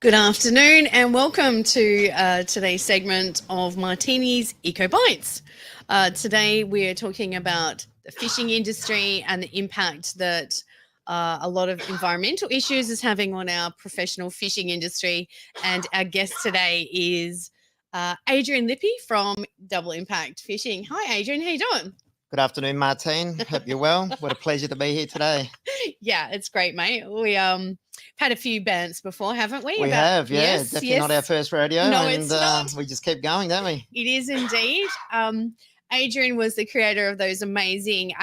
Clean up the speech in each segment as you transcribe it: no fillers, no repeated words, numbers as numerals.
Good afternoon and welcome to today's segment of Martinis Eco Bites. Today we're talking about the fishing industry and the impact that a lot of environmental issues is having on our professional fishing industry. And our guest today is Adrian Lippi from Double Impact Fishing. Hi Adrian, how you doing? Good afternoon, Martine. Hope you're well. What a pleasure to be here today. Yeah, it's great, mate. We had a few bands before, haven't we? We have, yeah. Yes, Definitely not our first rodeo. No, and it's not. We just keep going, don't we? It is indeed. Adrian was the creator of those amazing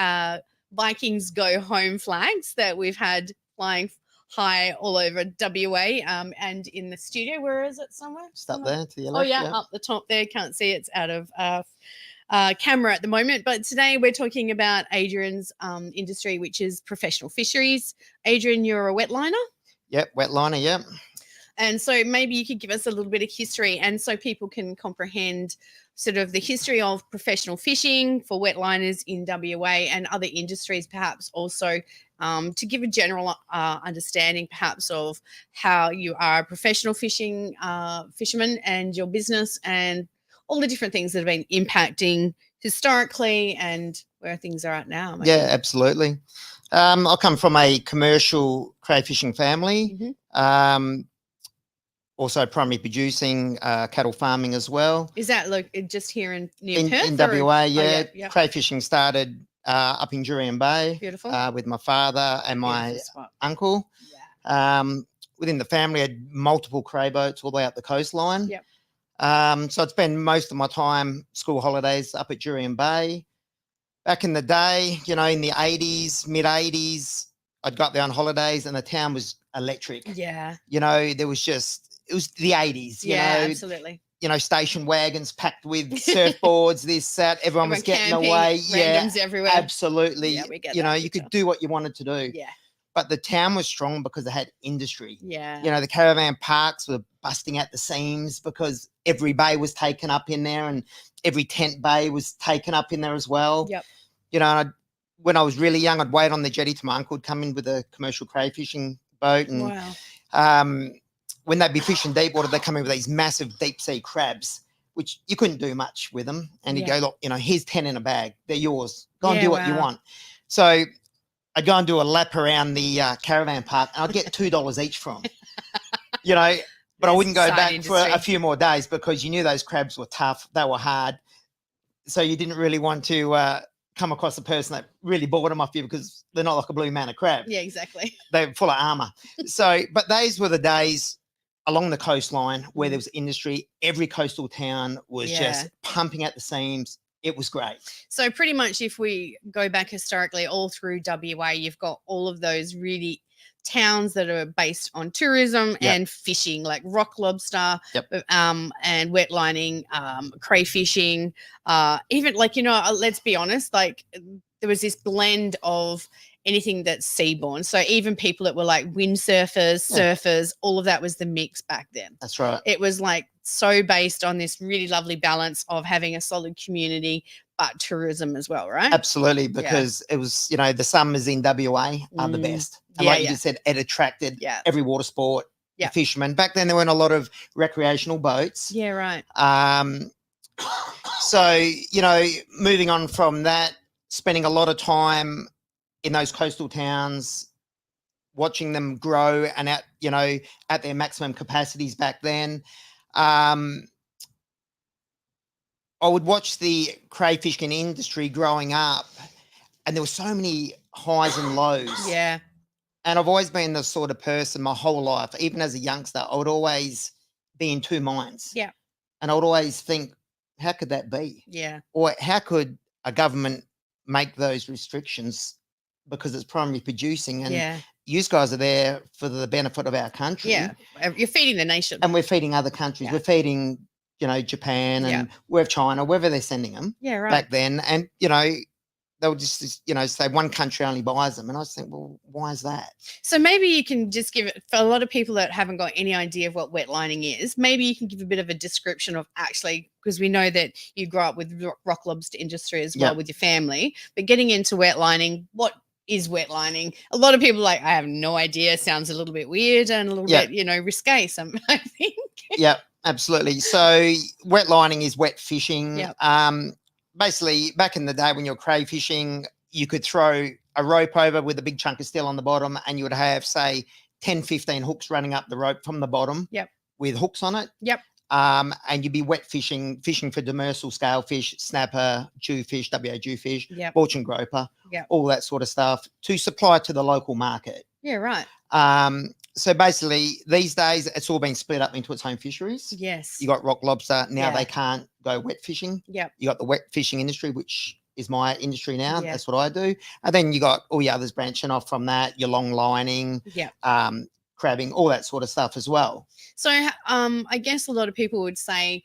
Vikings Go Home flags that we've had flying high all over WA and in the studio. Where is it somewhere? Just up there to your Oh, left. yeah, up the top there. Can't see. It's out of camera at the moment. But today we're talking about Adrian's industry, which is professional fisheries. Adrian, you're a wetliner? Yep, wetliner, yep. And so maybe you could give us a little bit of history and so people can comprehend sort of the history of professional fishing for wetliners in WA and other industries perhaps also to give a general understanding perhaps of how you are a professional fishing fisherman and your business and all the different things that have been impacting historically and where things are at now. Maybe. Yeah, absolutely. I come from a commercial crayfishing family. Mm-hmm. Also primarily producing cattle farming as well. Is that like just here near Perth? In WA, yeah. Oh, yeah. Crayfishing started up in Jurien Bay. Beautiful. With my father and my uncle. Yeah. Within the family, I had multiple cray boats all the way up the coastline. Yep. So I'd spend most of my time, school holidays, up at Jurien Bay. Back in the day, in the 80s, mid-80s, I'd got there on holidays and the town was electric. Yeah. There was it was the 80s. Absolutely. Station wagons packed with surfboards, this, that. Everyone was getting camping, away. Randoms everywhere. Absolutely. Yeah, we get you could do what you wanted to do. Yeah. But the town was strong because they had industry. Yeah. The caravan parks were busting at the seams because every bay was taken up in there and every tent bay was taken up in there as well. Yep. When I was really young, I'd wait on the jetty till my uncle would come in with a commercial crayfishing boat. And wow. When they'd be fishing deep water, they'd come in with these massive deep sea crabs, which you couldn't do much with them. And he'd go, look, here's 10 in a bag. They're yours. Go and do what you want. So I'd go and do a lap around the caravan park and I'd get $2 each from, but I wouldn't go back for a few more days because you knew those crabs were tough. They were hard. So you didn't really want to come across a person that really bought them off you because they're not like a blue manna crab. Yeah, exactly. They're full of armor. But those were the days along the coastline where there was industry. Every coastal town was just pumping at the seams. It was great. So pretty much if we go back historically all through WA, you've got all of those really towns that are based on tourism and fishing, like rock lobster and wetlining, crayfishing, even let's be honest, like there was this blend of anything that's seaborne. So even people that were like windsurfers, surfers, all of that was the mix back then. That's right. It was like so based on this really lovely balance of having a solid community, but tourism as well, right? Absolutely, because it was, the summers in WA are the best. And like you just said, it attracted every water sport, the fishermen. Back then there weren't a lot of recreational boats. Yeah, right. So, moving on from that, spending a lot of time in those coastal towns, watching them grow and at their maximum capacities back then. I would watch the crayfishing industry growing up and there were so many highs and lows. Yeah. And I've always been the sort of person my whole life, even as a youngster, I would always be in two minds. Yeah. And I would always think, how could that be? Yeah. Or how could a government make those restrictions because it's primarily producing and you guys are there for the benefit of our country. Yeah. You're feeding the nation. And we're feeding other countries. Yeah. We're feeding, Japan and we're China, wherever they're sending them back then. And, they would just, say one country only buys them. And I just think, well, why is that? So maybe you can just give it, for a lot of people that haven't got any idea of what wetlining is, maybe you can give a bit of a description of actually, because we know that you grew up with rock lobster industry as well with your family, but getting into wetlining, what is wet lining. A lot of people are like, I have no idea. Sounds a little bit weird and a little bit, risque. I think. Yeah, absolutely. So wet lining is wet fishing. Yep. Basically, back in the day when you're crayfishing, you could throw a rope over with a big chunk of steel on the bottom, and you would have, say, 10, 15 hooks running up the rope from the bottom. Yep. With hooks on it. Yep. And you'd be wet fishing for demersal scalefish, snapper, jewfish, WA jewfish, yep. fortune groper, yep. all that sort of stuff to supply to the local market. Yeah, right. So basically, these days, it's all been split up into its own fisheries. Yes. You got rock lobster. Now they can't go wet fishing. Yep. You got the wet fishing industry, which is my industry now. Yep. That's what I do. And then you got all your others branching off from that, your long lining. Yep. Crabbing, all that sort of stuff as well. So I guess a lot of people would say,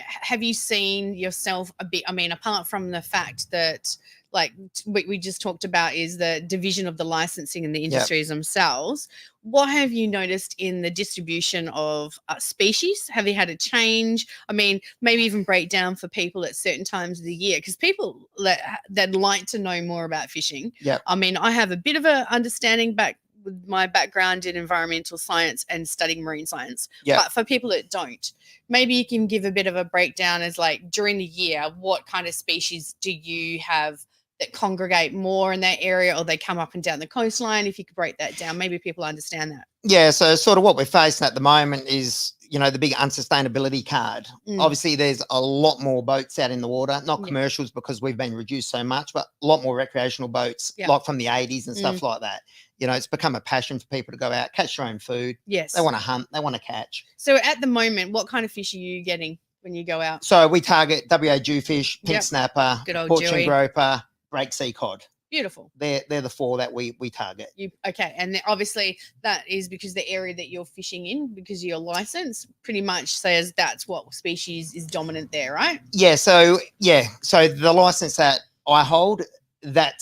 have you seen yourself a bit, apart from the fact that like we just talked about is the division of the licensing and the industries themselves, what have you noticed in the distribution of species? Have you had a change? Maybe even break down for people at certain times of the year, because people that like to know more about fishing. Yeah. I have a bit of a understanding with my background in environmental science and studying marine science. Yep. But for people that don't, maybe you can give a bit of a breakdown as like during the year, what kind of species do you have that congregate more in that area, or they come up and down the coastline? If you could break that down, maybe people understand that. Yeah, so sort of what we're facing at the moment is, the big unsustainability card. Obviously, there's a lot more boats out in the water, not commercials because we've been reduced so much, but a lot more recreational boats, like from the 80s and stuff like that. It's become a passion for people to go out, catch their own food. Yes. They want to hunt, they want to catch. So at the moment, what kind of fish are you getting when you go out? So we target WA jewfish, pink snapper, fortune groper, break sea cod. Beautiful. They're the four that we target. Okay. And obviously that is because the area that you're fishing in, because your license pretty much says that's what species is dominant there, right? Yeah. So the license that I hold, they're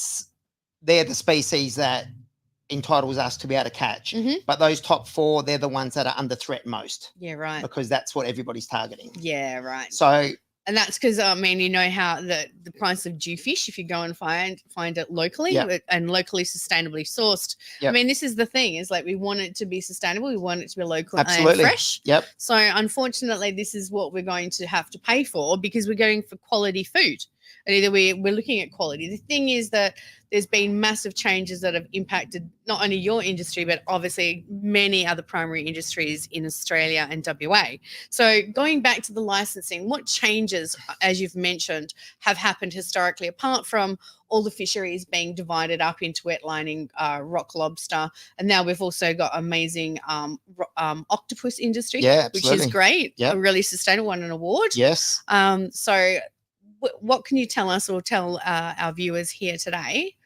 the species that entitles us to be able to catch. But those top four, they're the ones that are under threat most. Yeah, right. Because that's what everybody's targeting. Yeah, right. So. And that's because, how the price of jewfish, if you go and find it locally and locally sustainably sourced. Yep. This is the thing, is like we want it to be sustainable. We want it to be local and fresh. Yep. So unfortunately, this is what we're going to have to pay for, because we're going for quality food. And either we're looking at quality. The thing is that there's been massive changes that have impacted not only your industry, but obviously many other primary industries in Australia and WA. So going back to the licensing, what changes, as you've mentioned, have happened historically, apart from all the fisheries being divided up into wet lining, rock lobster, and now we've also got amazing octopus industry, which is great, a really sustainable, won an award. Yes. So what can you tell us, or tell our viewers here today,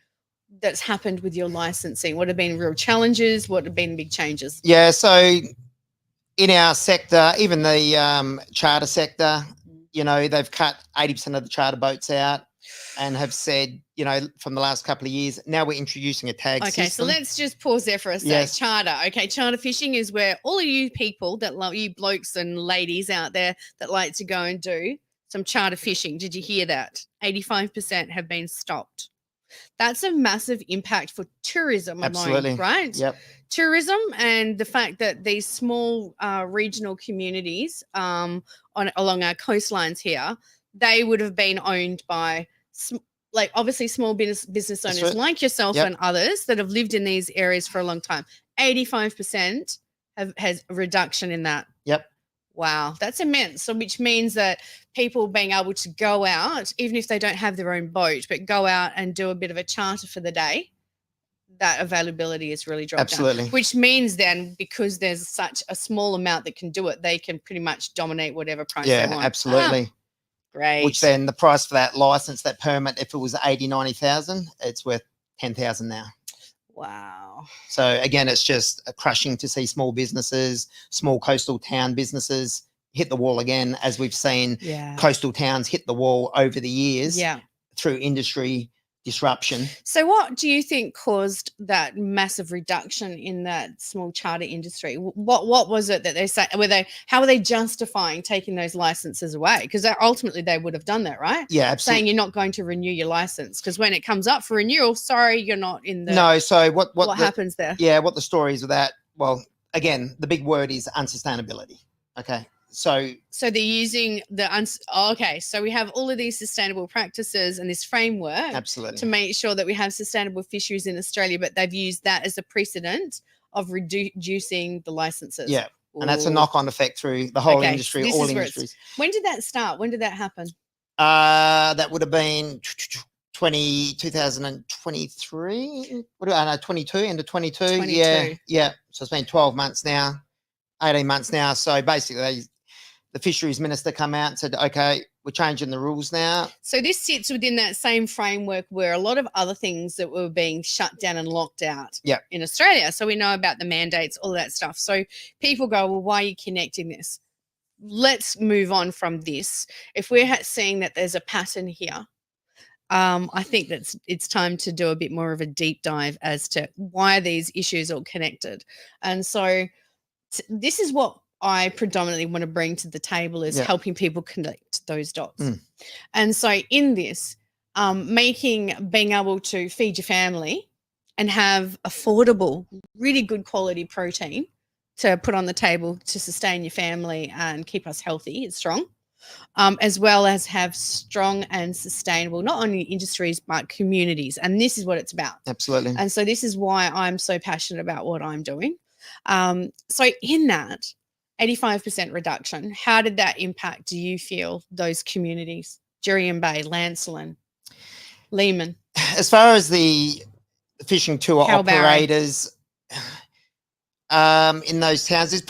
that's happened with your licensing? What have been real challenges? What have been big changes? Yeah, so in our sector, even the charter sector, they've cut 80% of the charter boats out and have said, from the last couple of years, now we're introducing a tag system. Okay, so let's just pause there for a sec. Yes. Charter. Okay, charter fishing is where all of you people that love, you blokes and ladies out there that like to go and do some charter fishing. Did you hear that? 85% have been stopped. That's a massive impact for tourism alone, right? Yep. Tourism, and the fact that these small regional communities along our coastlines here, they would have been owned by obviously small business owners like yourself and others that have lived in these areas for a long time. 85% has a reduction in that. Yep. Wow, that's immense. So which means that people being able to go out, even if they don't have their own boat, but go out and do a bit of a charter for the day, that availability is really dropped down. Which means then, because there's such a small amount that can do it, they can pretty much dominate whatever price they want. Yeah, absolutely. Great. Which then the price for that license, that permit, if it was 90,000, it's worth 10,000 now. Wow. So again, it's just crushing to see small businesses, small coastal town businesses hit the wall again, as we've seen coastal towns hit the wall over the years through industry disruption. So what do you think caused that massive reduction in that small charter industry? What was it that they say, how were they justifying taking those licenses away? Because ultimately they would have done that, right? Yeah, absolutely. Saying you're not going to renew your license because when it comes up for renewal, sorry, you're not in the. No, so what happens there? Yeah, what the story is with that, well, again, the big word is unsustainability. Okay. So they're using okay. So we have all of these sustainable practices and this framework absolutely to make sure that we have sustainable fisheries in Australia, but they've used that as a precedent of reducing the licenses. Yeah. And that's a knock-on effect through the whole industry, all industries. When did that start? When did that happen? That would have been 2023. What do I know? 22, end of 22. Yeah. So it's been 12 months now, 18 months now. So basically, the fisheries minister come out and said, okay, we're changing the rules now. So this sits within that same framework where a lot of other things that were being shut down and locked out in Australia. So we know about the mandates, all that stuff. So people go, well, why are you connecting this? Let's move on from this. If we're seeing that there's a pattern here, I think it's time to do a bit more of a deep dive as to why these issues are connected. And so this is what I predominantly want to bring to the table is helping people connect those dots. And so in this, being able to feed your family and have affordable, really good quality protein to put on the table to sustain your family and keep us healthy and strong, as well as have strong and sustainable, not only industries, but communities. And this is what it's about. Absolutely. And so this is why I'm so passionate about what I'm doing. So in that 85% reduction, how did that impact, do you feel, those communities? Jurien Bay, Lancelin, Lehman. As far as the fishing tour operators in those towns, there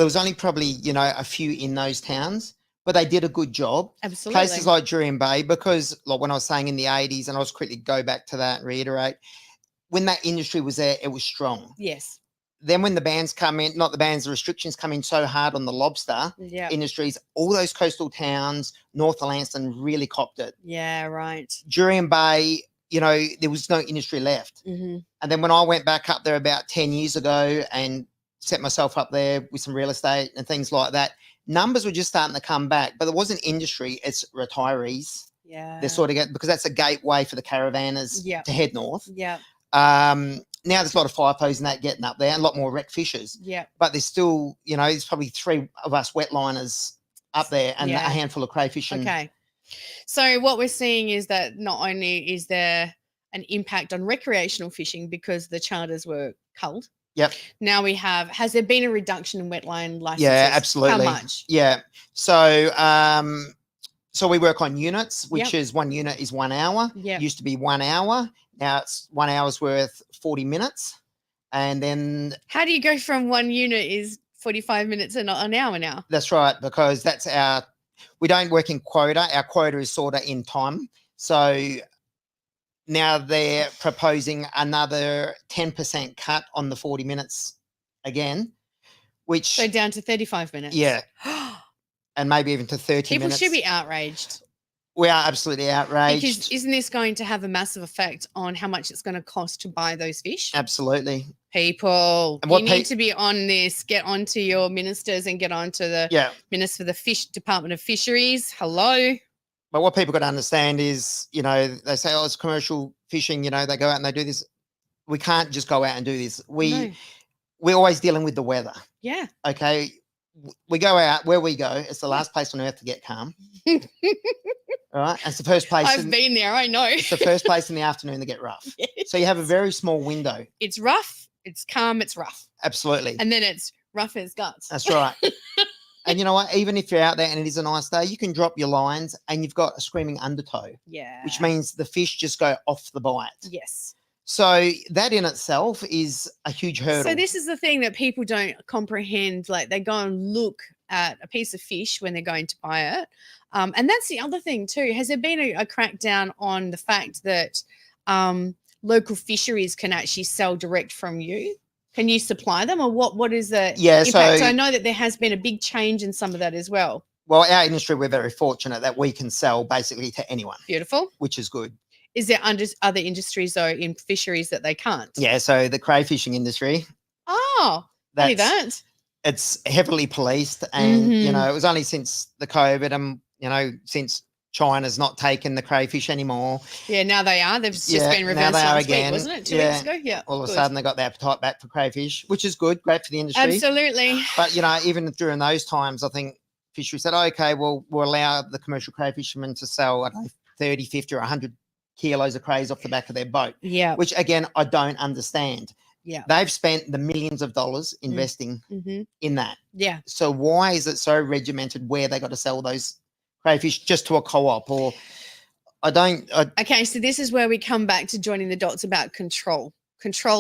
was only a few in those towns, but they did a good job. Absolutely. Places like Jurien Bay, because like when I was saying in the 80s, and I'll just quickly go back to that and reiterate, when that industry was there, it was strong. Yes. Then when the bans come in, not the bans, the restrictions come in so hard on the lobster industries, all those coastal towns, north of Lanston, really copped it. Yeah, right. Jurien Bay, there was no industry left. And then when I went back up there about 10 years ago and set myself up there with some real estate and things like that, numbers were just starting to come back. But there wasn't industry, it's retirees. Yeah. They're sort of because that's a gateway for the caravanners to head north. Yeah. Now there's a lot of FIFOs and that getting up there and a lot more wreck fishers. Yeah. But there's still, there's probably 3 of us wetliners up there and a handful of crayfish. Okay. So what we're seeing is that not only is there an impact on recreational fishing because the charters were culled. Yep. Now has there been a reduction in wetline licenses? Yeah, absolutely. How much? Yeah. So, so we work on units, which is 1 unit is 1 hour. Yeah. Used to be 1 hour. Now it's 1 hour's worth 40 minutes. And then how do you go from 1 unit is 45 minutes and not an hour now? That's right, because we don't work in quota. Our quota is sort of in time. So now they're proposing another 10% cut on the 40 minutes again, which so down to 35 minutes. Yeah. And maybe even to 30 minutes. People should be outraged. We are absolutely outraged. Because isn't this going to have a massive effect on how much it's going to cost to buy those fish? Absolutely. People, you need to be on this. Get onto your ministers and get onto the Minister for the Department of Fisheries. Hello. But what people got to understand is, they say, oh, it's commercial fishing. They go out and they do this. We can't just go out and do this. We're always dealing with the weather. Yeah. Okay. We go out where we go. It's the last place on earth to get calm. All right. And it's the first place. I've been there. I know. It's the first place in the afternoon to get rough. Yes. So you have a very small window. It's rough. It's calm. It's rough. Absolutely. And then it's rough as guts. That's right. And you know what? Even if you're out there and it is a nice day, you can drop your lines and you've got a screaming undertow. Yeah. Which means the fish just go off the bite. Yes. So that in itself is a huge hurdle. So this is the thing that people don't comprehend. Like they go and look at a piece of fish when they're going to buy it. And that's the other thing too. Has there been a crackdown on the fact that local fisheries can actually sell direct from you? Can you supply them, or what is the impact? So I know that there has been a big change in some of that as well. Well, our industry, we're very fortunate that we can sell basically to anyone. Beautiful. Which is good. Is there other industries though in fisheries that they can't? Yeah, so the crayfishing industry. Oh, only that. It's heavily policed, and Mhm. it was only since the COVID, since China's not taken the crayfish anymore. Yeah, now they are. They've just Yeah, been now reversed they are last week, again. wasn't it? 2 Yeah. weeks ago? Yeah. All of a good. sudden, they got the appetite back for crayfish, which is good, great for the industry. Absolutely. But even during those times, I think fisheries said, okay, well, we'll allow the commercial crayfishermen to sell, I don't know, 30, 50 or 100 kilos of crays off the back of their boat. Yeah. Which, again, I don't understand. Yeah. They've spent the millions of dollars investing in that. Yeah. So why is it so regimented where they got to sell those crayfish just to a co-op? Or Okay, so this is where we come back to joining the dots about control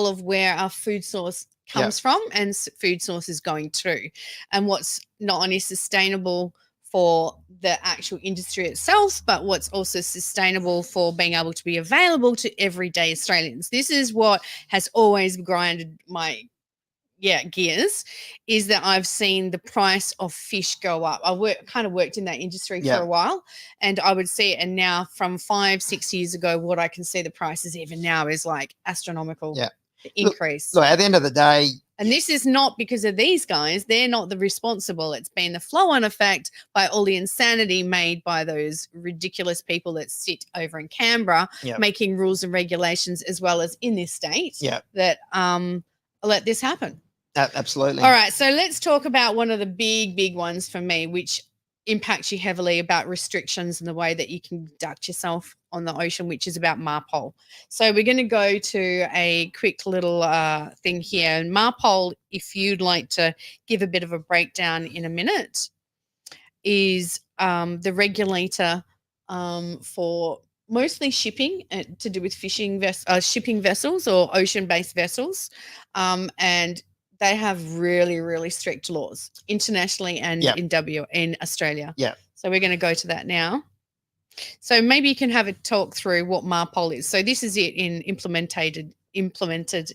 of where our food source comes from and food source is going to, and what's not only sustainable for the actual industry itself, but what's also sustainable for being able to be available to everyday Australians. This is what has always grinded my gears, is that I've seen the price of fish go up. I kind of worked in that industry for a while, and I would see it. And now from 5-6 years ago, what I can see the prices even now is like astronomical increase. Look, at the end of the day, and this is not because of these guys. They're not the responsible. It's been the flow-on effect by all the insanity made by those ridiculous people that sit over in Canberra making rules and regulations, as well as in this state that let this happen. Absolutely. All right, so let's talk about one of the big ones for me, which impacts you heavily, about restrictions and the way that you can conduct yourself on the ocean, which is about MARPOL. So we're going to go to a quick little thing here. And MARPOL, if you'd like to give a bit of a breakdown in a minute, is the regulator for mostly shipping to do with shipping vessels or ocean-based vessels, and they have really strict laws internationally and in Australia. Yeah. So we're going to go to that now. So maybe you can have a talk through what MARPOL is. So this is it implemented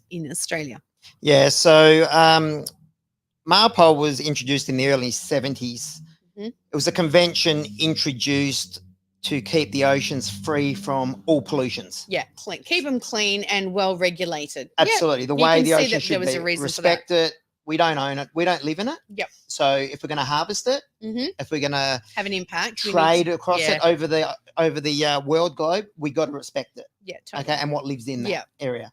in Australia. Yeah. So MARPOL was introduced in the early 70s. It was a convention introduced to keep the oceans free from all pollutions. Yeah, keep them clean and well regulated. Absolutely. The way the ocean should be. Respect it. We don't own it. We don't live in it. Yep. So if we're going to harvest it, if we're going to have an impact, trade across it over the world globe, we got to respect it. Yeah. Totally. Okay. And what lives in that area.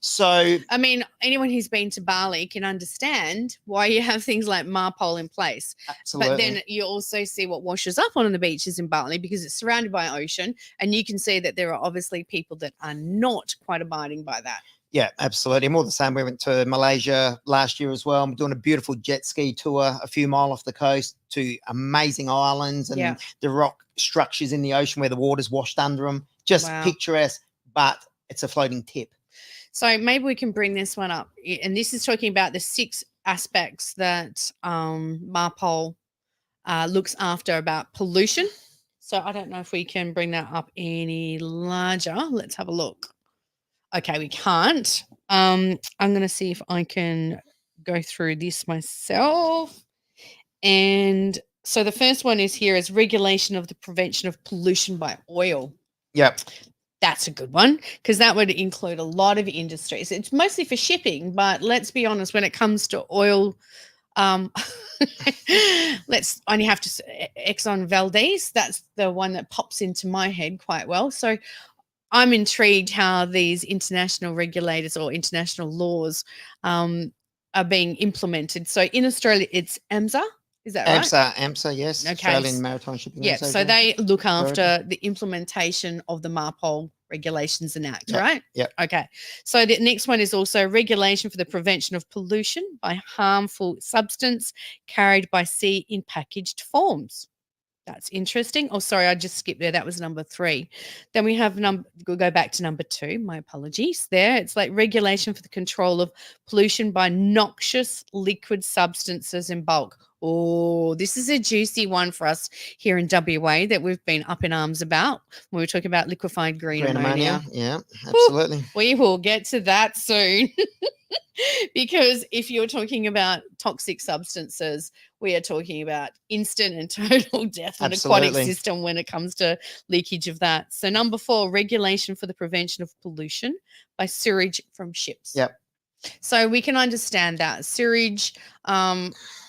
So, I mean, anyone who's been to Bali can understand why you have things like MARPOL in place. Absolutely. But then you also see what washes up on the beaches in Bali, because it's surrounded by ocean, and you can see that there are obviously people that are not quite abiding by that. Yeah, absolutely. More the same. We went to Malaysia last year as well. I'm doing a beautiful jet ski tour a few miles off the coast to amazing islands and the rock structures in the ocean where the water's washed under them. Just picturesque, but it's a floating tip. So maybe we can bring this one up. And this is talking about the 6 aspects that MARPOL looks after about pollution. So I don't know if we can bring that up any larger. Let's have a look. Okay, we can't. I'm going to see if I can go through this myself. And so the first one is here is regulation of the prevention of pollution by oil. Yep. That's a good one, because that would include a lot of industries. It's mostly for shipping, but let's be honest, when it comes to oil, let's only have to Exxon Valdez. That's the one that pops into my head quite well. So I'm intrigued how these international regulators or international laws are being implemented. So in Australia, it's AMSA. Is that right? AMSA, yes. Okay. Australian Maritime Shipping Association. So they look after the implementation of the MARPOL regulations and act, right? Yeah. Okay. So the next one is also regulation for the prevention of pollution by harmful substance carried by sea in packaged forms. That's interesting. Oh, sorry, I just skipped there. That was number 3. Then we have we'll go back to number 2. My apologies there. It's like regulation for the control of pollution by noxious liquid substances in bulk Oh, this is a juicy one for us here in WA that we've been up in arms about when we're talking about liquefied green ammonia. Yeah, absolutely. Ooh, we will get to that soon. Because if you're talking about toxic substances, we are talking about instant and total death on aquatic system when it comes to leakage of that. So number 4, regulation for the prevention of pollution by sewage from ships. Yep. So we can understand that sewage.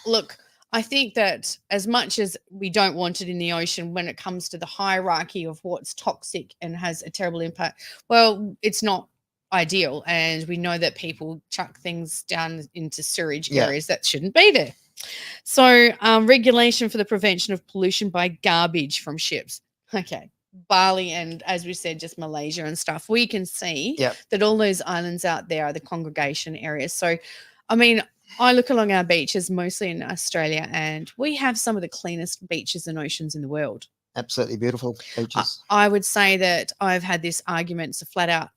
Look, I think that as much as we don't want it in the ocean, when it comes to the hierarchy of what's toxic and has a terrible impact, well, it's not ideal. And we know that people chuck things down into sewage areas that shouldn't be there. So regulation for the prevention of pollution by garbage from ships. Okay. Bali and, as we said, just Malaysia and stuff, we can see that all those islands out there are the congregation areas. So, I mean, I look along our beaches, mostly in Australia, and we have some of the cleanest beaches and oceans in the world. Absolutely beautiful beaches. I would say that I've had this argument, it's a flat out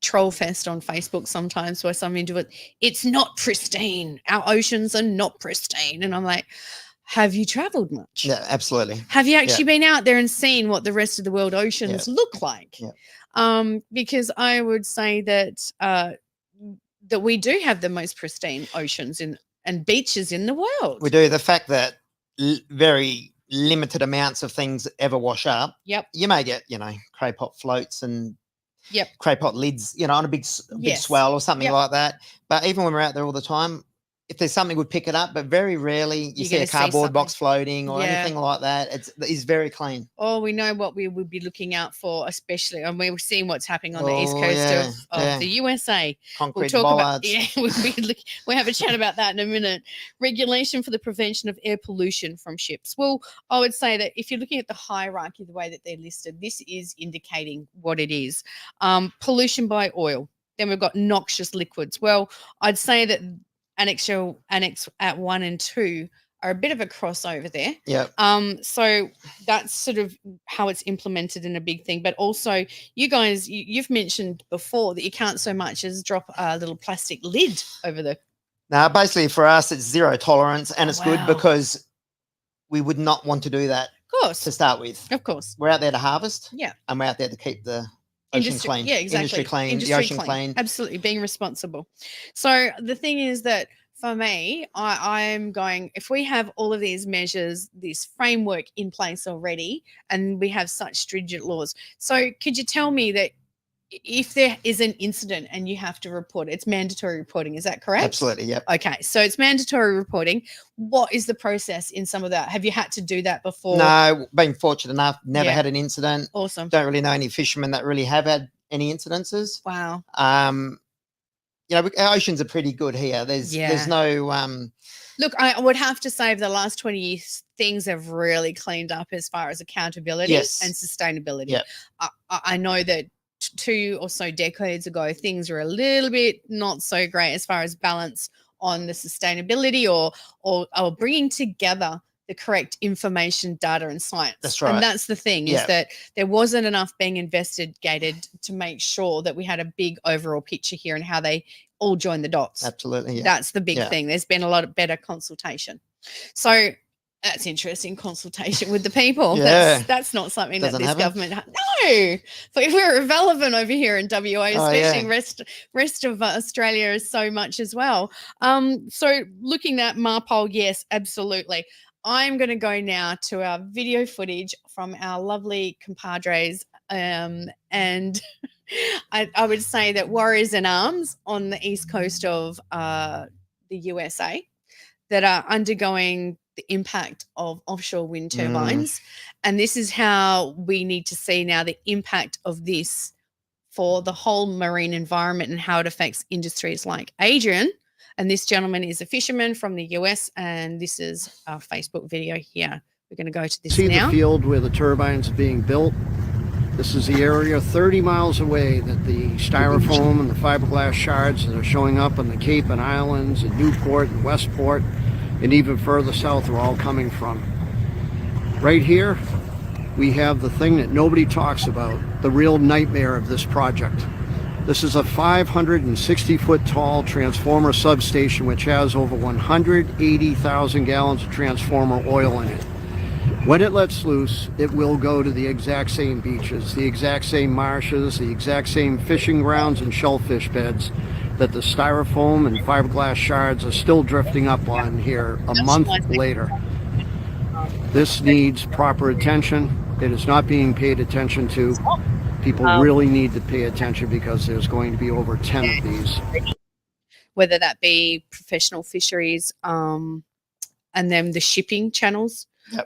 troll fest on Facebook sometimes where some into it. It's not pristine. Our oceans are not pristine. And I'm like, have you traveled much? Yeah, absolutely. Have you actually been out there and seen what the rest of the world oceans look like? Yeah. Because I would say that that we do have the most pristine oceans and beaches in the world. We do. The fact that very limited amounts of things ever wash up. Yep. You may get, clay pot floats and clay pot lids, on a big swell or something like that. But even when we're out there all the time, if there's something, we pick it up, but very rarely you see a cardboard box floating or anything like that. It's very clean. Oh, we know what we would be looking out for, especially, and we're seeing what's happening on the east coast of the USA. Concrete we'll talk bollards. We'll have a chat about that in a minute. Regulation for the prevention of air pollution from ships. Well, I would say that if you're looking at the hierarchy, the way that they're listed, this is indicating what it is. Pollution by oil. Then we've got noxious liquids. Well, I'd say that Annex at 1 and 2 are a bit of a crossover there. Yeah. So that's sort of how it's implemented in a big thing. But also, you guys, you've mentioned before that you can't so much as drop a little plastic lid over the. Now, basically for us, it's zero tolerance, and it's good because we would not want to do that. Of course. To start with. Of course. We're out there to harvest. Yeah. And we're out there to keep the ocean clean. Yeah, exactly. Industry clean, the ocean clean. Absolutely, being responsible. So the thing is that for me, I'm going, if we have all of these measures, this framework in place already, and we have such stringent laws. So could you tell me that if there is an incident and you have to report it, it's mandatory reporting, is that correct? Absolutely, yep. Okay, so it's mandatory reporting. What is the process in some of that? Have you had to do that before? No, been fortunate enough, never had an incident. Awesome. Don't really know any fishermen that really have had any incidences. Wow. Our oceans are pretty good here. There's no Look, I would have to say over the last 20 years, things have really cleaned up as far as accountability and sustainability. Yep. I know that 2 or so decades ago, things were a little bit not so great as far as balance on the sustainability or bringing together the correct information, data, and science. That's right. And that's the thing is that there wasn't enough being investigated to make sure that we had a big overall picture here and how they all join the dots. Absolutely. Yeah. That's the big thing. There's been a lot of better consultation. So that's interesting, consultation with the people. Yeah. That's not something Doesn't that this happen. government no, but we're irrelevant over here in WA, especially rest of Australia is so much as well. So looking at MARPOL, yes, absolutely. I'm going to go now to our video footage from our lovely compadres, and I would say that Warriors in Arms on the east coast of the USA that are undergoing the impact of offshore wind turbines. And this is how we need to see now the impact of this for the whole marine environment and how it affects industries like Adrian. And this gentleman is a fisherman from the US, and this is our Facebook video here. We're going to go to this now. See the field where the turbines are being built? This is the area 30 miles away that the styrofoam and the fiberglass shards that are showing up on the Cape and Islands and Newport and Westport and even further south are all coming from. Right here, we have the thing that nobody talks about, the real nightmare of this project. This is a 560-foot tall transformer substation which has over 180,000 gallons of transformer oil in it. When it lets loose, it will go to the exact same beaches, the exact same marshes, the exact same fishing grounds and shellfish beds that the styrofoam and fiberglass shards are still drifting up on here a month later. This needs proper attention. It is not being paid attention to. People really need to pay attention because there's going to be over 10 of these. Whether that be professional fisheries and then the shipping channels. Yep.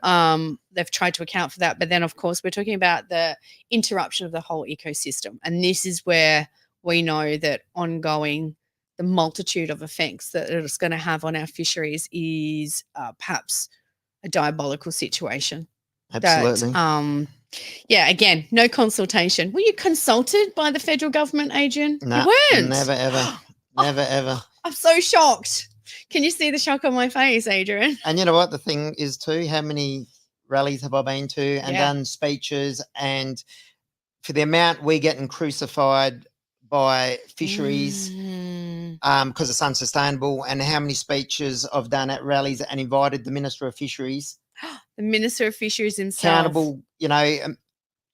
They've tried to account for that. But then, of course, we're talking about the interruption of the whole ecosystem. And this is where we know that ongoing, the multitude of effects that it's going to have on our fisheries is perhaps a diabolical situation. Absolutely. That, yeah, again, no consultation. Were you consulted by the federal government, Adrian? No, you weren't. never, ever. Never, ever. I'm so shocked. Can you see the shock on my face, Adrian? And you know what the thing is too? How many rallies have I been to and done speeches? And for the amount we're getting crucified by fisheries because it's unsustainable, and how many speeches I've done at rallies and invited the Minister of Fisheries. The Minister of Fisheries himself. Accountable, you know,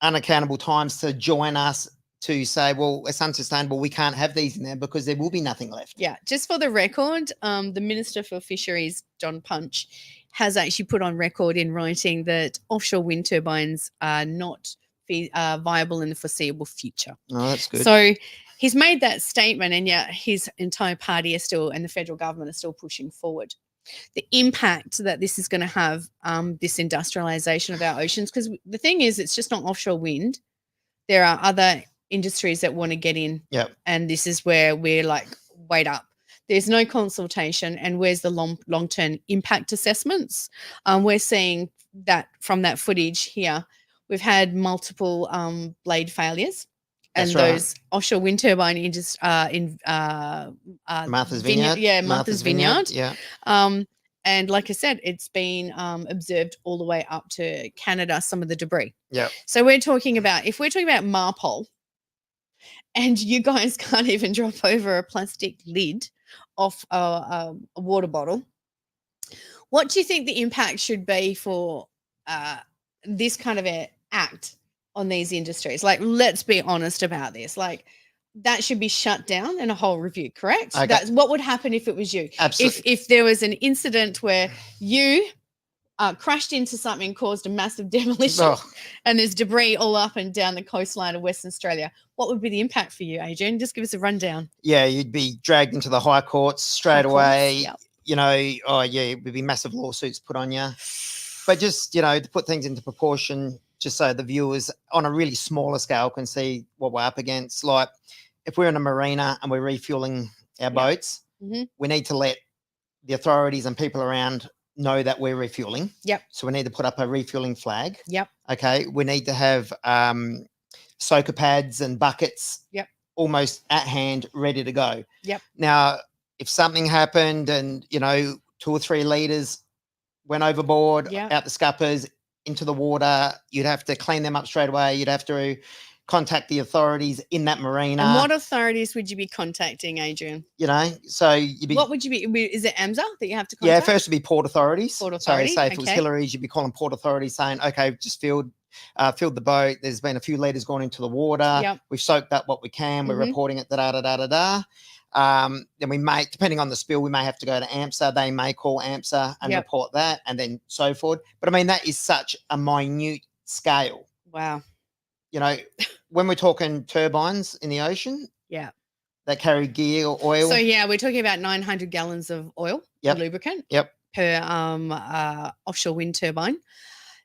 unaccountable times to join us to say, well, it's unsustainable. We can't have these in there because there will be nothing left. Yeah. Just for the record, the Minister for Fisheries, John Punch, has actually put on record in writing that offshore wind turbines are not viable in the foreseeable future. Oh, that's good. So he's made that statement, and yet his entire party is still, and the federal government is still pushing forward. The impact that this is going to have, this industrialization of our oceans, because the thing is, it's just not offshore wind. There are other industries that want to get in. Yep. And this is where we're like, wait up. There's no consultation. And where's the long-term impact assessments? We're seeing that from that footage here. We've had multiple blade failures. That's and right. Those offshore wind turbine in Martha's Vineyard. Yeah, Martha's Vineyard. Yeah. And like I said, it's been observed all the way up to Canada, some of the debris. Yeah. So we're talking about, if we're talking about Marpole, and you guys can't even drop over a plastic lid off a water bottle, what do you think the impact should be for this kind of an act on these industries? Like, let's be honest about this. Like, that should be shut down and a whole review, correct? Okay. That's what would happen if it was you. Absolutely. If there was an incident where you crashed into something, caused a massive demolition, and there's debris all up and down the coastline of Western Australia, what would be the impact for you, Adrian? Just give us a rundown. Yeah, you'd be dragged into the high courts straight away. Yep. You know, it would be massive lawsuits put on you. But just, you know, to put things into proportion, just so the viewers on a really smaller scale can see what we're up against. Like, if we're in a marina and we're refueling our boats, we need to let the authorities and people around know that we're refueling. Yep. So we need to put up a refueling flag. Yep. Okay. We need to have soaker pads and buckets. Yep. Almost at hand, ready to go. Yep. Now, if something happened and, you know, 2 or 3 litres went overboard, out the scuppers, into the water, you'd have to clean them up straight away. You'd have to contact the authorities in that marina. And what authorities would you be contacting, Adrian? You know, so you'd be... What would you be... Is it AMSA that you have to contact? Yeah, first would be Port Authorities. Port Authority, So say if it was Hillary's, you'd be calling Port Authorities saying, okay, just filled the boat. There's been a few litres gone into the water. Yep. We've soaked up what we can. We're reporting it, da-da-da-da-da-da. Then we may, depending on the spill, we may have to go to AMSA. They may call AMSA and report that, and then so forth. But I mean, that is such a minute scale. Wow. You know, when we're talking turbines in the ocean, that carry gear or oil. So yeah, we're talking about 900 gallons of oil, lubricant, per offshore wind turbine.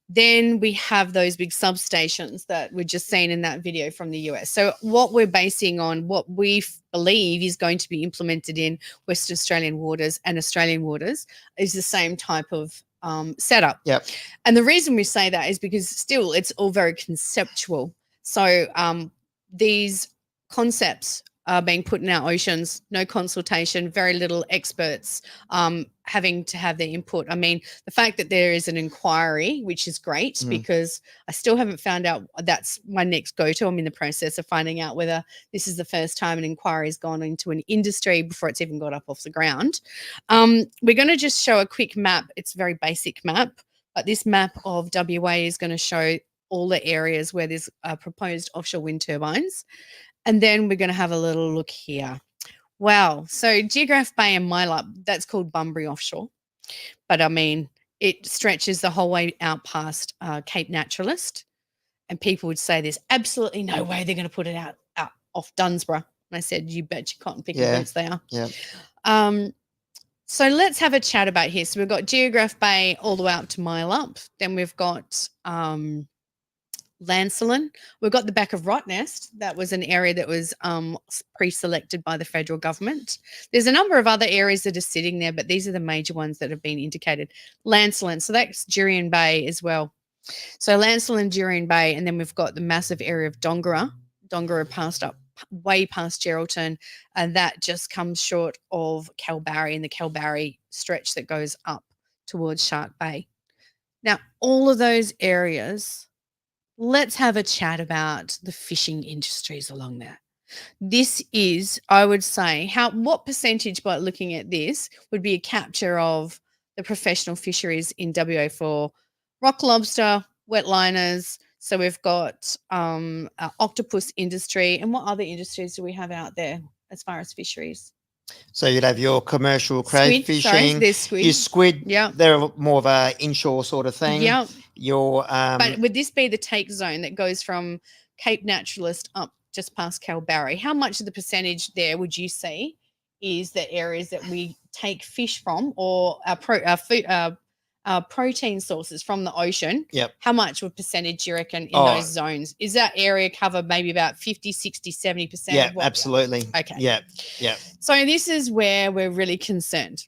Then we have those big substations that we're just seeing in that video from the US. So what we're basing on, what we believe is going to be implemented in Western Australian waters and Australian waters, is the same type of setup. Yep. And the reason we say that is because still it's all very conceptual. So these concepts being put in our oceans, no consultation, very little experts having to have their input. I mean, the fact that there is an inquiry, which is great, because I still haven't found out. That's my next go-to. I'm in the process of finding out whether this is the first time an inquiry has gone into an industry before it's even got up off the ground. We're going to just show a quick map. It's a very basic map, but this map of WA is going to show all the areas where there's proposed offshore wind turbines. And then we're going to have a little look here. Wow. So Geograph Bay and Mylap, that's called Bunbury Offshore. But I mean, it stretches the whole way out past Cape Naturalist. And people would say there's absolutely no way they're going to put it out off Dunsborough. And I said, you bet your cotton picking boots they are. Yeah. So let's have a chat about here. So we've got Geograph Bay all the way up to Mylap. Then we've got Lancelin. We've got the back of Rottnest. That was an area that was pre-selected by the federal government. There's a number of other areas that are sitting there, but these are the major ones that have been indicated. Lancelin, so that's Jurien Bay as well. So Lancelin, Jurien Bay, and then we've got the massive area of Dongara. Dongara passed up way past Geraldton, and that just comes short of Kalbarri and the Kalbarri stretch that goes up towards Shark Bay. Now, all of those areas, let's have a chat about the fishing industries along there. This is, I would say, what percentage by looking at this would be a capture of the professional fisheries in WA for rock lobster, wetliners. So we've got octopus industry. And what other industries do we have out there as far as fisheries? So you'd have your commercial crayfishing. Sorry, there's squid. Your squid, yeah, they're more of a inshore sort of thing. Yeah. But would this be the take zone that goes from Cape Naturalist up just past Kalbarri? How much of the percentage there would you say is the areas that we take fish from, or our protein sources from the ocean? Yep. How much of percentage do you reckon in those zones? Is that area cover maybe about 50, 60, 70%? Yeah, absolutely. Okay. Yeah, yeah. So this is where we're really concerned.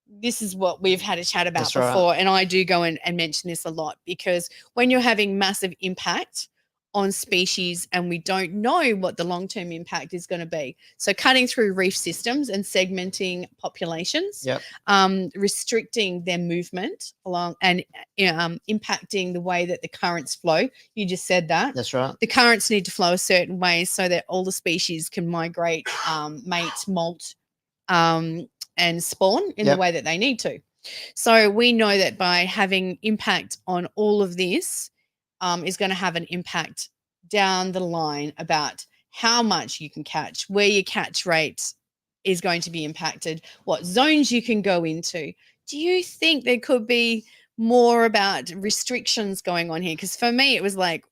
This is what we've had a chat about That's before. right. And I do go and mention this a lot, because when you're having massive impact on species and we don't know what the long-term impact is going to be. So cutting through reef systems and segmenting populations, Yep. Restricting their movement along and impacting the way that the currents flow. You just said that. That's right. The currents need to flow a certain way so that all the species can migrate, mate, molt, and spawn in the way that they need to. So we know that by having impact on all of this, is going to have an impact down the line about how much you can catch, where your catch rate is going to be impacted, what zones you can go into. Do you think there could be more about restrictions going on here? Because for me, it was like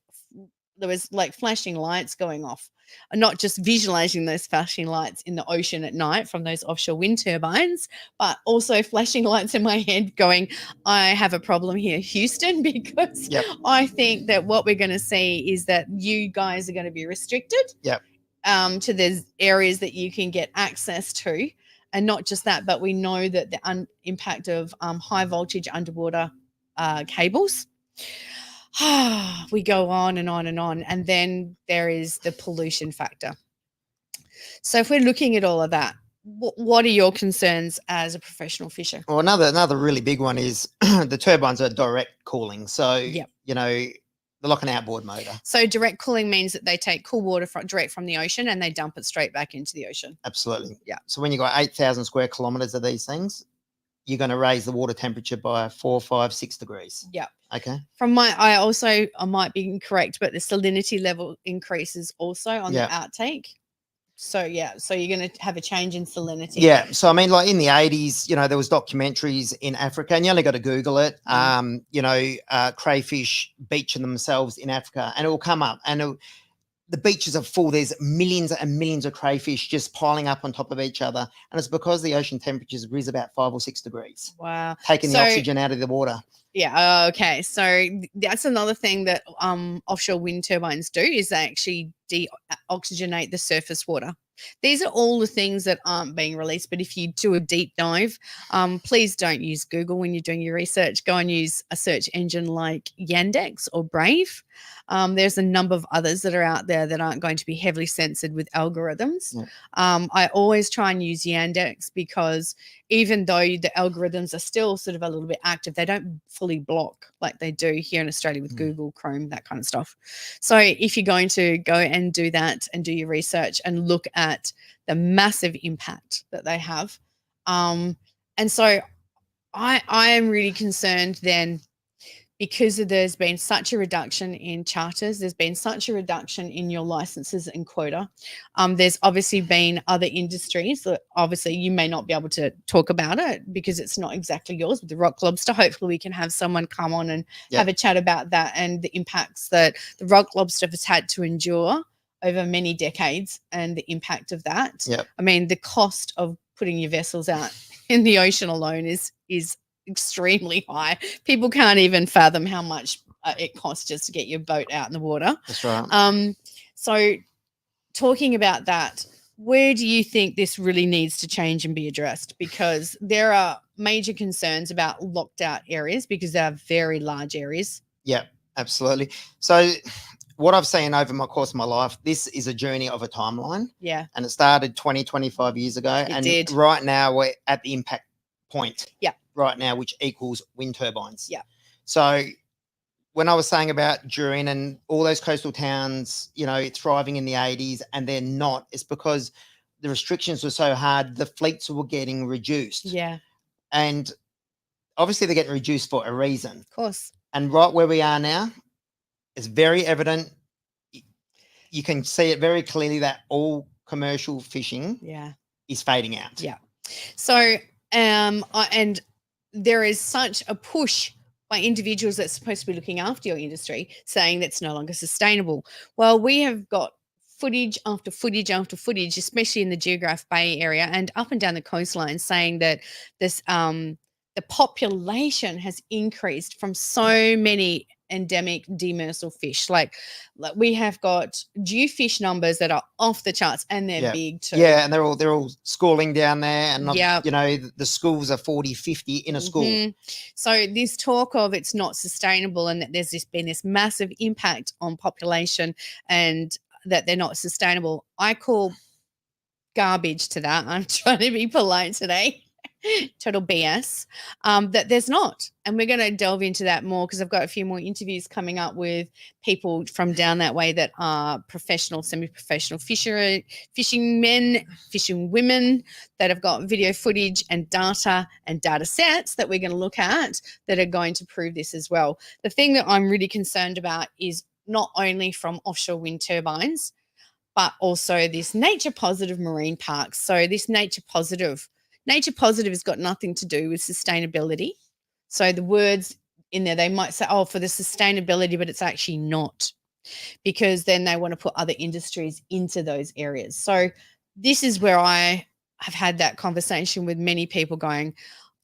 there was like flashing lights going off, not just visualizing those flashing lights in the ocean at night from those offshore wind turbines, but also flashing lights in my head going, I have a problem here, Houston, because I think that what we're going to see is that you guys are going to be restricted to the areas that you can get access to. And not just that, but we know that the impact of high voltage underwater cables. We go on and on and on. And then there is the pollution factor. So if we're looking at all of that, what are your concerns as a professional fisher? Well, another really big one is the turbines are direct cooling. So, you know, they're like an outboard motor. So direct cooling means that they take cool water direct from the ocean and they dump it straight back into the ocean. Absolutely. Yeah. So when you've got 8,000 square kilometres of these things, you're going to raise the water temperature by 4, 5, 6 degrees. Yeah. Okay. I might be incorrect, but the salinity level increases also on the outtake. So, so you're going to have a change in salinity. Yeah. So, I mean, like in the 80s, you know, there was documentaries in Africa, and you only got to Google it, you know, crayfish beaching themselves in Africa, and it will come up. And the beaches are full. There's millions and millions of crayfish just piling up on top of each other. And it's because the ocean temperatures rise about 5 or 6 degrees. Wow. Taking the oxygen out of the water. Yeah. Okay. So that's another thing that offshore wind turbines do, is they actually deoxygenate the surface water. These are all the things that aren't being released. But if you do a deep dive, please don't use Google when you're doing your research. Go and use a search engine like Yandex or Brave. There's a number of others that are out there that aren't going to be heavily censored with algorithms. Yeah. I always try and use Yandex because even though the algorithms are still sort of a little bit active, they don't fully block like they do here in Australia with Google, Chrome, that kind of stuff. So if you're going to go and do that and do your research and look at the massive impact that they have. And so I am really concerned then because there's been such a reduction in charters, there's been such a reduction in your licenses and quota. There's obviously been other industries that obviously you may not be able to talk about it because it's not exactly yours with the rock lobster. Hopefully we can have someone come on and have a chat about that and the impacts that the rock lobster has had to endure over many decades and the impact of that. I mean, the cost of putting your vessels out in the ocean alone is extremely high. People can't even fathom how much it costs just to get your boat out in the water. That's right. So talking about that, where do you think this really needs to change and be addressed? Because there are major concerns about locked out areas because they are very large areas. Yeah, absolutely. So what I've seen over my course of my life, this is a journey of a timeline. Yeah. And it started 25 years ago. It did. Right now we're at the impact point. Yeah. Right now, which equals wind turbines. Yeah. So when I was saying about Jurien and all those coastal towns, you know, thriving in the 80s and they're not, it's because the restrictions were so hard, the fleets were getting reduced. Yeah. And obviously they're getting reduced for a reason. Of course. And right where we are now, it's very evident. You can see it very clearly that all commercial fishing is fading out. Yeah. So, and there is such a push by individuals that's supposed to be looking after your industry saying that's no longer sustainable. Well, we have got footage after footage after footage, especially in the Geograph Bay area and up and down the coastline, saying that this the population has increased from so many endemic demersal fish. Like we have got jewfish numbers that are off the charts and they're big too. Yeah, and they're all schooling down there and you know, the schools are 40, 50 in a school. So this talk of it's not sustainable and that there's been this massive impact on population and that they're not sustainable, I call garbage to that. I'm trying to be polite today. Total BS, that there's not. And we're going to delve into that more because I've got a few more interviews coming up with people from down that way that are professional, semi-professional fishing men, fishing women that have got video footage and data sets that we're going to look at that are going to prove this as well. The thing that I'm really concerned about is not only from offshore wind turbines, but also this nature positive marine parks. So this nature positive has got nothing to do with sustainability. So the words in there, they might say, oh, for the sustainability, but it's actually not, because then they want to put other industries into those areas. So this is where I have had that conversation with many people going,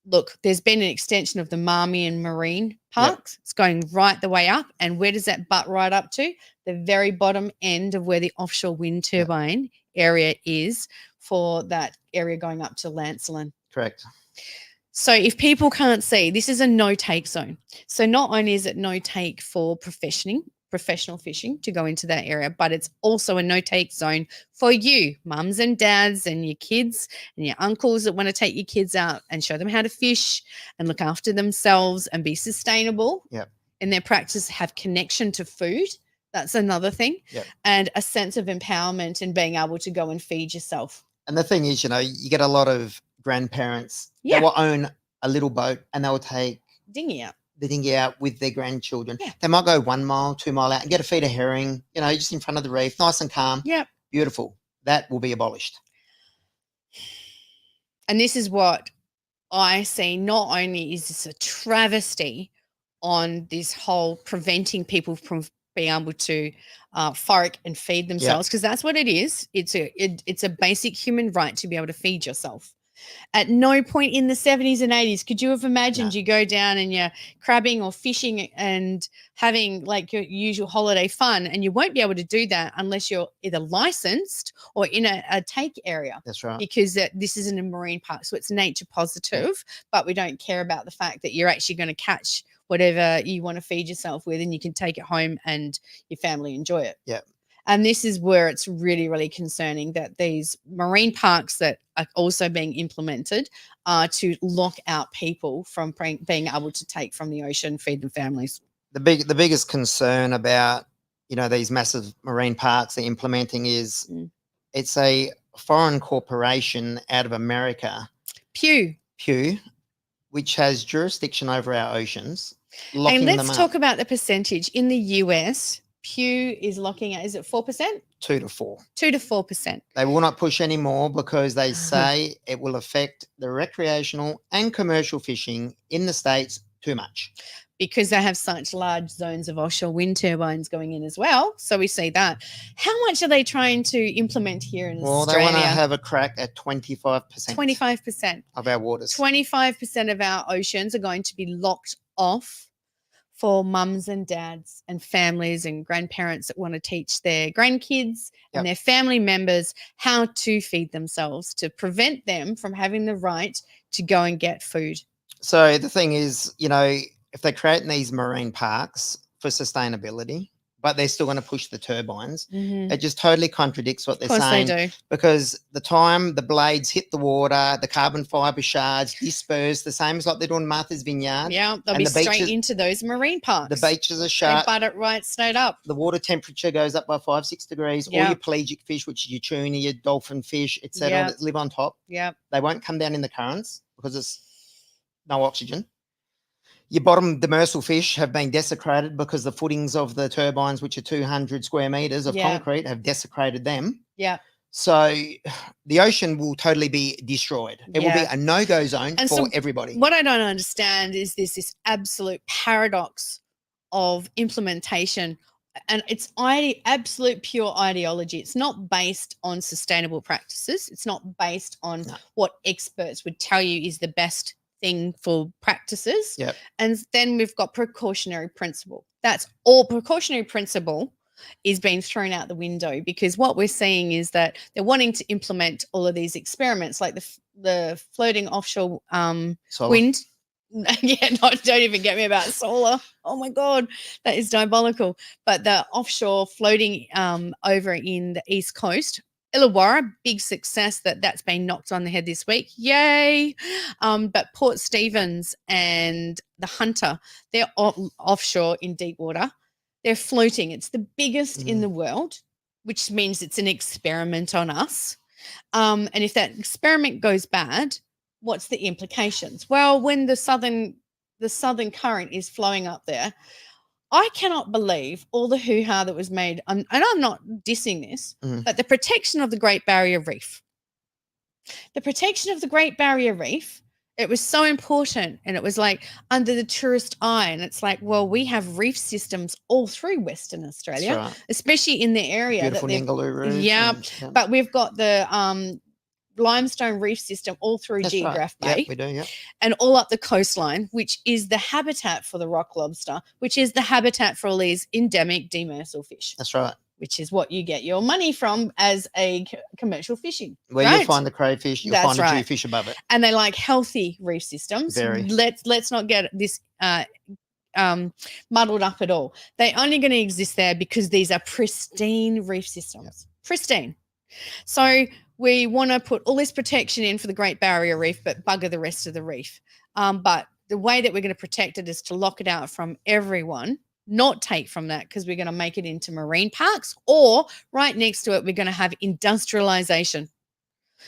look, there's been an extension of the Marmion Marine Parks. It's going right the way up. And where does that butt right up to? The very bottom end of where the offshore wind turbine area is for that area going up to Lancelin. Correct. So if people can't see, this is a no-take zone. So not only is it no-take for professional fishing to go into that area, but it's also a no-take zone for you, mums and dads and your kids and your uncles that want to take your kids out and show them how to fish and look after themselves and be sustainable in their practice, have connection to food. That's another thing. And a sense of empowerment and being able to go and feed yourself. And the thing is, you know, you get a lot of grandparents that will own a little boat and they'll take the dinghy out with their grandchildren. They might go 1 mile, 2 mile out and get a feed of herring, you know, just in front of the reef, nice and calm. Beautiful. That will be abolished. And this is what I see. Not only is this a travesty on this whole preventing people from being able to forage and feed themselves, because that's what it is. It's a basic human right to be able to feed yourself. At no point in the 70s and 80s could you have imagined you go down and you're crabbing or fishing and having like your usual holiday fun, and you won't be able to do that unless you're either licensed or in a take area. That's right. Because this isn't a marine park, so it's nature positive, but we don't care about the fact that you're actually going to catch whatever you want to feed yourself with, and you can take it home and your family enjoy it. Yeah. And this is where it's really, really concerning that these marine parks that are also being implemented are to lock out people from being able to take from the ocean, feed their families. The biggest concern about, these massive marine parks they're implementing is it's a foreign corporation out of America, Pew, which has jurisdiction over our oceans. And let's them talk up. about the percentage. In the US, Pew is locking out, is it 4%? 2 to 4. 2 to 4%. They will not push any more because they say it will affect the recreational and commercial fishing in the States too much. Because they have such large zones of offshore wind turbines going in as well. So we see that. How much are they trying to implement here in Australia? Well, they want to have a crack at 25%. 25%. Of our waters. 25% of our oceans are going to be locked off for mums and dads and families and grandparents that want to teach their grandkids and their family members how to feed themselves, to prevent them from having the right to go and get food. So the thing is, if they're creating these marine parks for sustainability, but they're still going to push the turbines, it just totally contradicts what they're saying. Of course they do. Because the time the blades hit the water, the carbon fibre shards disperse, the same as like they're doing Martha's Vineyard. Yeah, they'll be straight into those marine parks. The beaches are shut. They butt it right straight up. The water temperature goes up by 5-6 degrees. All your pelagic fish, which is your tuna, your dolphin fish, etc., that live on top, they won't come down in the currents because there's no oxygen. Your bottom demersal fish have been desecrated because the footings of the turbines, which are 200 square metres of concrete, have desecrated them. Yeah. So the ocean will totally be destroyed. It will be a no-go zone for everybody. What I don't understand is this absolute paradox of implementation, and it's absolute pure ideology. It's not based on sustainable practices. It's not based on what experts would tell you is the best thing for practices. Yep. And then we've got precautionary principle. That's all. Precautionary principle is being thrown out the window because what we're seeing is that they're wanting to implement all of these experiments like the floating offshore wind. Don't even get me about solar. Oh my God, that is diabolical. But the offshore floating over in the East Coast, Illawarra, big success that's been knocked on the head this week. Yay. But Port Stephens and the Hunter, they're offshore in deep water. They're floating. It's the biggest in the world, which means it's an experiment on us. And if that experiment goes bad, what's the implications? Well, when the southern current is flowing up there, I cannot believe all the hoo-ha that was made, and I'm not dissing this, but the protection of the Great Barrier Reef. The protection of the Great Barrier Reef, it was so important, and it was like under the tourist eye, and it's like, well, we have reef systems all through Western Australia, especially in the area. Beautiful Ningaloo Reef. Yeah, but we've got the limestone reef system all through Geograph Bay. Yeah, we do, and all up the coastline, which is the habitat for the rock lobster, which is the habitat for all these endemic demersal fish. That's right. Which is what you get your money from as a commercial fishing. Where you find the crayfish, you'll find the jewfish above it. And they like healthy reef systems. Very. Let's not get this muddled up at all. They're only going to exist there because these are pristine reef systems. Pristine. So we want to put all this protection in for the Great Barrier Reef, but bugger the rest of the reef. But the way that we're going to protect it is to lock it out from everyone, not take from that because we're going to make it into marine parks, or right next to it, we're going to have industrialization.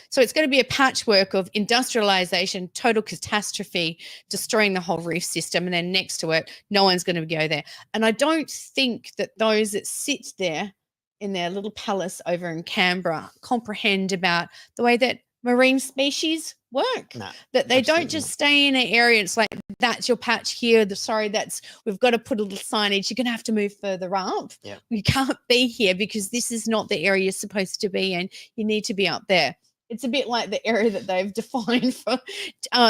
So it's going to be a patchwork of industrialization, total catastrophe, destroying the whole reef system. And then next to it, no one's going to go there. And I don't think that those that sit there in their little palace over in Canberra comprehend about the way that marine species work. No, that they don't just stay in an area. It's like, that's your patch here. We've got to put a little signage. You're going to have to move further up. Yeah. You can't be here because this is not the area you're supposed to be in. You need to be up there. It's a bit like the area that they've defined for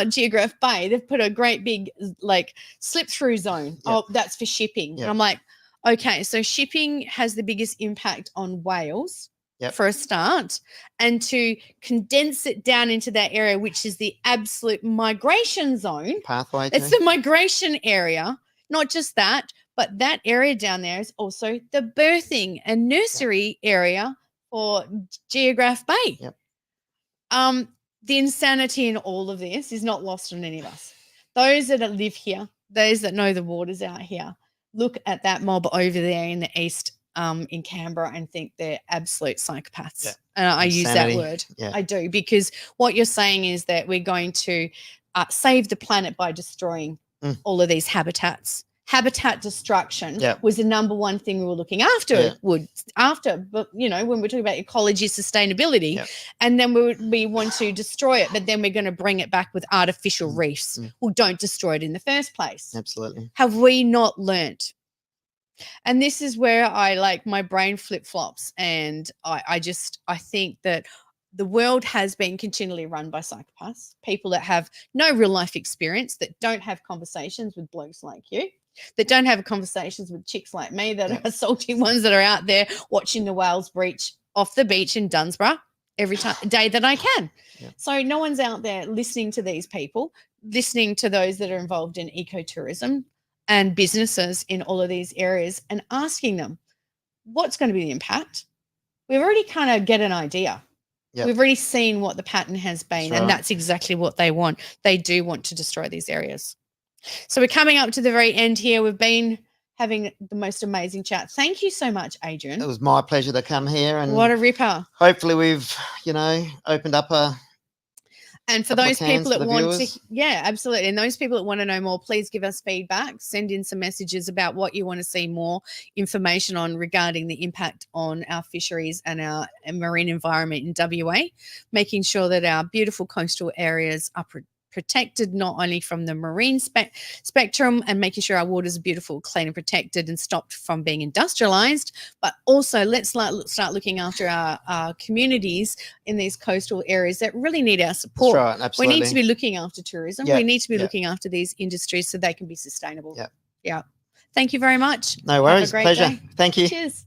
Geograph Bay. They've put a great big like slip through zone. Yeah. Oh, that's for shipping. Yeah. And I'm like, okay, so shipping has the biggest impact on whales for a start, and to condense it down into that area, which is the absolute migration zone. Pathway. It's the migration area. Not just that, but that area down there is also the birthing and nursery area for Geograph Bay. Yep. The insanity in all of this is not lost on any of us. Those that live here, those that know the waters out here, look at that mob over there in the east in Canberra and think they're absolute psychopaths. Yeah. And I use that word. Yeah. I do, because what you're saying is that we're going to save the planet by destroying all of these habitats. Habitat destruction was the number one thing we were looking after. But when we're talking about ecology, sustainability, and then we want to destroy it, but then we're going to bring it back with artificial reefs. Well, don't destroy it in the first place. Absolutely. Have we not learnt? And this is where my brain flip flops, and I think that the world has been continually run by psychopaths, people that have no real life experience, that don't have conversations with blokes like you, that don't have conversations with chicks like me, that are salty ones that are out there watching the whales breach off the beach in Dunsborough every day that I can. So no one's out there listening to these people, listening to those that are involved in ecotourism and businesses in all of these areas, and asking them, what's going to be the impact? We've already kind of get an idea. We've already seen what the pattern has been, and that's exactly what they want. They do want to destroy these areas. So we're coming up to the very end here. We've been having the most amazing chat. Thank you so much, Adrian. It was my pleasure to come here. And what a ripper. Hopefully we've, opened up and for those people that want to, absolutely. And those people that want to know more, please give us feedback. Send in some messages about what you want to see more information on regarding the impact on our fisheries and our marine environment in WA, making sure that our beautiful coastal areas are protected not only from the marine spectrum and making sure our waters are beautiful, clean and protected and stopped from being industrialized, but also let's start looking after our communities in these coastal areas that really need our support. That's right, absolutely. We need to be looking after tourism. We need to be looking after these industries so they can be sustainable. Thank you very much. No worries. Have a great Pleasure. day. Thank you. Cheers.